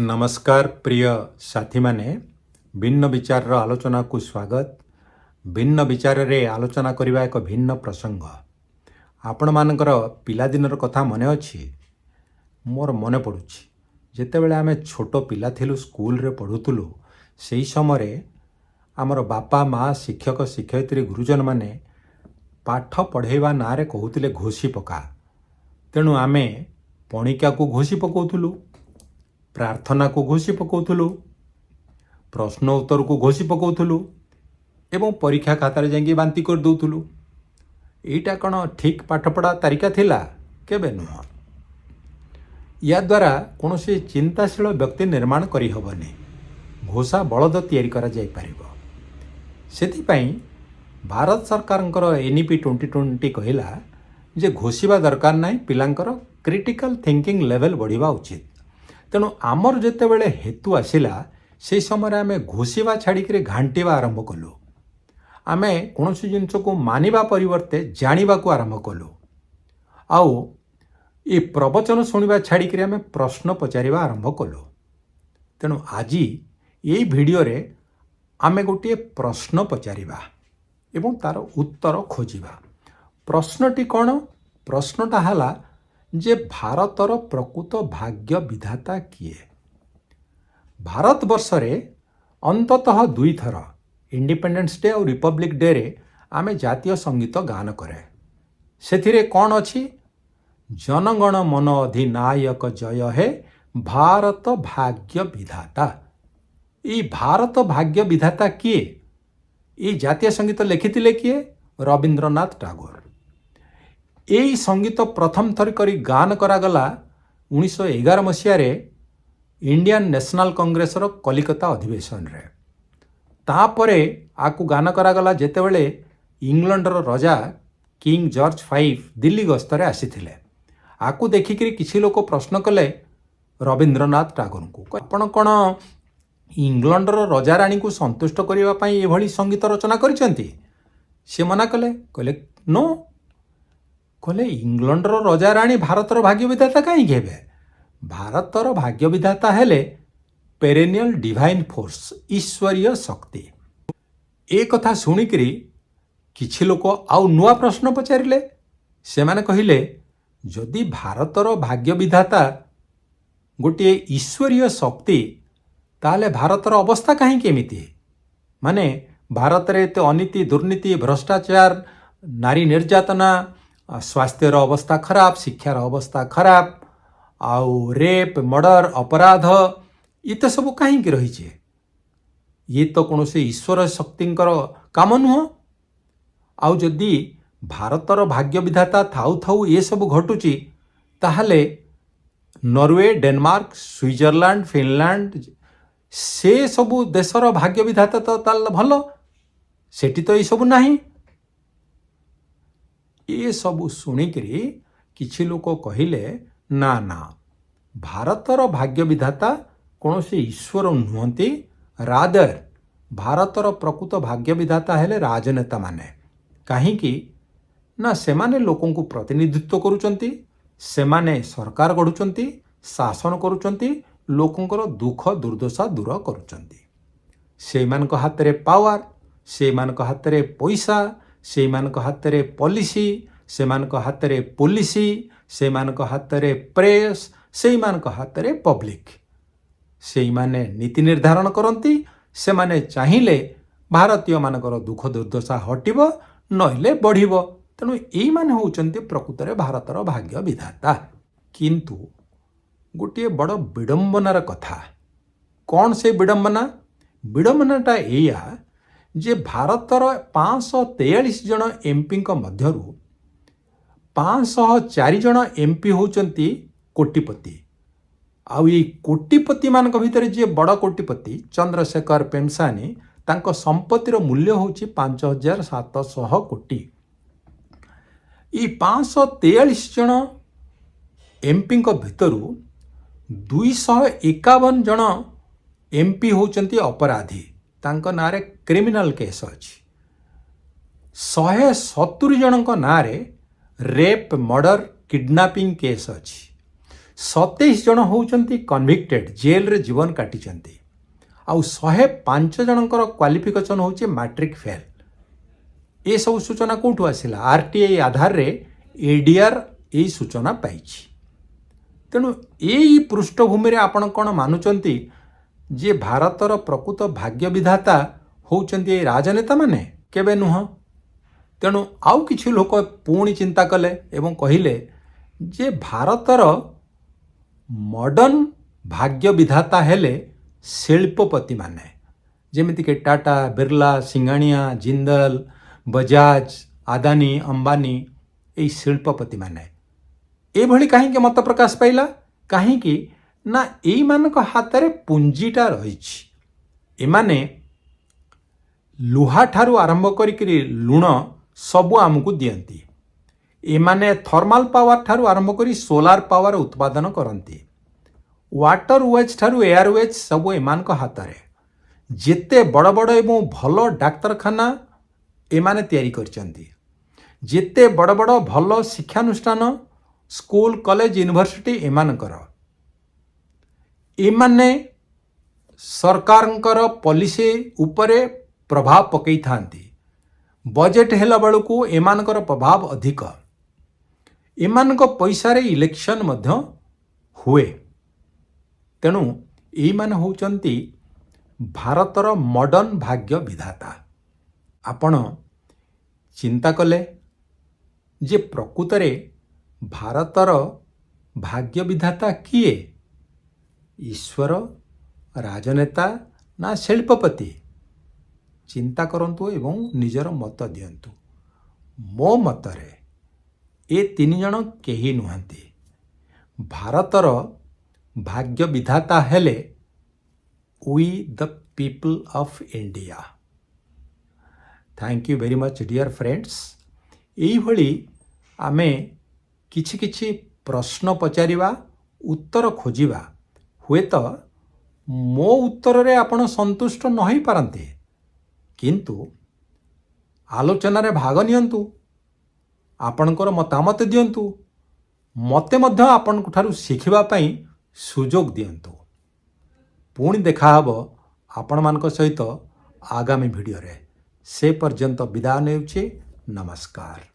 नमस्कार प्रिय साथी माने भिन्न विचार आलोचना को स्वागत। भिन्न विचार रे आलोचना करने एक भिन्न प्रसंग। आपण मानकर पिलादिनर कथा मने अछि? मोर मने पड़ुछि जेतेबेले आमे छोट पिला थिलु स्कूल रे पढ़ुथुलु सेही समय आमर बापा माँ शिक्षक शिक्षयित्री गुरुजन माने पाठ पढ़ेवा नारे कहूतिले घोषी पका। तेणु आमे पणिका को घोषी पकाउथुलु, प्रार्थना को घोषी पकाउथुलु, प्रश्न उत्तर को घोषी पकाउथुलु एवं परीक्षा खातार जाइए बांती कर दउथुलु। एटा कौन ठीक पाठपढ़ा तारिका थिला? केबे नुह। या द्वारा कौन से चिंताशील व्यक्ति निर्माण करी हबने, घोषा बलद तैयारी करा जाई परिबो। सेथिपाई भारत सरकारंकर एनईपी 2020 कहिला जे घोषिबा दरकार नाही, पिलांकर क्रिटिकल थिंकिंग लेवल बढ़िबा उचित। तेणु आमर जेतेबेले हेतु आसिला से समय आमे घोषिबा छाड़िक घांटीबा आरंभ कलु। आमे कौनसी जिनस को मानिबा परिवर्ते जानिबा को आरंभ कलु। आउ ये प्रवचन शुणिबा छाड़िक आमे प्रश्न पचारिबा आरंभ कलु। तेणु आज ये वीडियो रे आमे गोटे प्रश्न पचारिबा एवं तार उत्तर खोजिबा। प्रश्नटी कौन? प्रश्नटा हला जे भारतर प्रकृत भाग्य विधाता किए? भारत वर्ष रे अंततः 2 थर इंडिपेंडेंस डे और रिपब्लिक डे रे आमे जातीय संगीत गान करे। सेथिरे कौन अछि? जनगण मन अधिनायक जय हे भारत भाग्य विधाता। ई भारत भाग्य विधाता किए? ई जातीय संगीत लिखिथिले किए? रवींद्रनाथ टागोर। यही संगीत प्रथम थर करी गान करागला 1911 मसीह रे इंडियन नेशनल कांग्रेस रो कलिकता अधिवेशन रे। तापरे आकु गान करागला जेतेबेले इंग्लैंड रो राजा किंग जॉर्ज 5 दिल्ली गस्तरे आसीथिले। आकु देखिकरी किछि लोक प्रश्न कले रवींद्रनाथ टागोर को, आपण कोन इंग्लैंड रो राजा रानी को संतुष्ट करिवा पई एभली संगीत रचना करिसेंती? से मना कले, कहले नो, कहले इंग्लैंड रो राजा रानी भारतर भाग्य विधाता कहीं हेबे? भारतर भाग्य विधाता हेले पेरेनियल डिवाइन फोर्स, ईश्वरीय शक्ति। ए कथा शुणिकरी किछि लोक आउ नुआ प्रश्न पचारिले। से माने कहिले जदि भारतर भाग्य विधाता गोटे ईश्वरीय शक्ति ताले भारतर अवस्था कहीं केमिति? माने भारत रे ते अनीति दुर्नीति भ्रष्टाचार नारी निर्यातना स्वास्थ्यर अवस्था खराब, शिक्षार अवस्था खराब, आउ रेप मर्डर अपराध ये सब कहीं रही? ये तो कौन से ईश्वर शक्तिंकर काम नुह। आउ जदि भारतर भाग्य विधाता थाउ थाउ ये सब घटुची ताहले नॉर्वे, डेनमार्क, स्विट्जरलैंड, फिनलैंड से सबु देशर भाग्य विधाता तो ताल भल, सेठी तो ये सब नहीं। ये सब शुणिकरी किछि लोक कहिले ना ना, भारतर भाग्य विधाता कौन से ईश्वर नुहंती, रादर भारतर प्रकृत भाग्य विधाता हेले राजनेता माने। काहींकि ना सेमाने लोकों को प्रतिनिधित्व करुचंती, सेमाने सरकार गढ़ुचंती, शासन करुचंती, लोकंकर दुख दुर्दशा दूर करुचंती। सेमानक हाथ रे पावर, सेमानक हाथ रे पैसा, सेमानक हाथ रे पॉलिसी, सेमानक हाथ रे पुलिसी, सेमानक हाथ रे प्रेस, सेमानक हाथ रे पब्लिक। सेई माने नीति निर्धारण करती, से माने चाहिए भारतीय मानकर दुख दुर्दशा हटिब नहिले बढ़िब। तेणु यही माने होउचंती प्रकृत रे भारतर भाग्य विधाता। किंतु गोटे बड़ विडंबनार कथा। कौन से विडंबना? विडंबनाटा एया जे भारतर 543 जन एमपी मध्यरु 504 जन एमपी होउचंती कोटिपति। आउ ये कोटिपति मान भितर जे बड़ कोटिपति चंद्रशेखर पेमसानी, तांको संपत्तिर मूल्य होउची 5700 कोटी। ये 543 जन एमपी भितरु 251 जन एमपी होउचंती अपराधी, तांको नारे क्रिमिनल केस अछि। 170 जनक नारे रेप मर्डर किडनैपिंग केस अछि। 27 जन होउचंती कन्विक्टेड जेल रे जीवन काटिचंती आउ 105 जनकर क्वालिफिकेशन होउचे मैट्रिक फेल। ये सब सूचना कौटू आसिला आरटीआई आधार रे एडीआर यही सूचना पाइछि। तेणु यही पृष्ठभूमि आपण कौन मानुचंती जे भारतर प्रकृत भाग्य विधाता होउचंती ए राजनेता माने केबे नुह। तेणु आउ किछि लोक पुणी चिंता कले एवं कहिले जे भारतर मॉडर्न भाग्य विधाता हेले शिल्पपति माने जेमिति के टाटा बिरला सिंघानिया जिंदल बजाज आदानी अंबानी यही शिल्पपति माने एभली कहीं मत प्रकाश पाइला कहीं ना एई मानक हाथ में पुंजीटा रही एमाने लुहा ठारू आरंभ करी लुण सबु आमको दियंती एमाने थर्माल पावर ठारू आरंभ करी सोलार पावर उत्पादन करती वाटर वेज ठारू एयर वेज सब एमान हाथ में जेते बड़ बड़ एवं भल डाक्तरखाना एमाने तैयारी करचंती जेते बड़ बड़ भल शिक्षानुष्ठान स्कूल कॉलेज यूनिवर्सिटी एमानकर एमाने सरकारंकर पॉलिसी उपरे प्रभाव पकई थांती बजेट हेला बेलू एमानकर प्रभाव अधिक एमानक पैसा रे इलेक्शन मध्य हुए। तेणु यही माने होउचंती भारतर मॉडर्न भाग्य विधाता। आपण चिंता कले जे प्रकृतरे भारतर भाग्य विधाता किए ईश्वर राजनेता ना शिल्पपति चिंता करंतु एवं निजर मत दियंतु। मो मतरे ए तीन जन केही नुहंती भारतर भाग्य विधाता हेले we the people of India. Thank you very much dear friends. यही भली आमे किछि किछि प्रश्न पचारिबा उत्तर खोजिबा हुए तो मो उत्तर रे आपण संतुष्ट न होई पारंते किंतु आलोचना रे भाग नियंतु आपणकर मतामत दियंतु मते मध्य आपण ठारू शिखिबा पई सुजोग दियंतु। पुणी देखा हबो आपण मानक सहित आगामी वीडियो रे। से पर्यंत विदा नेउछि। नमस्कार।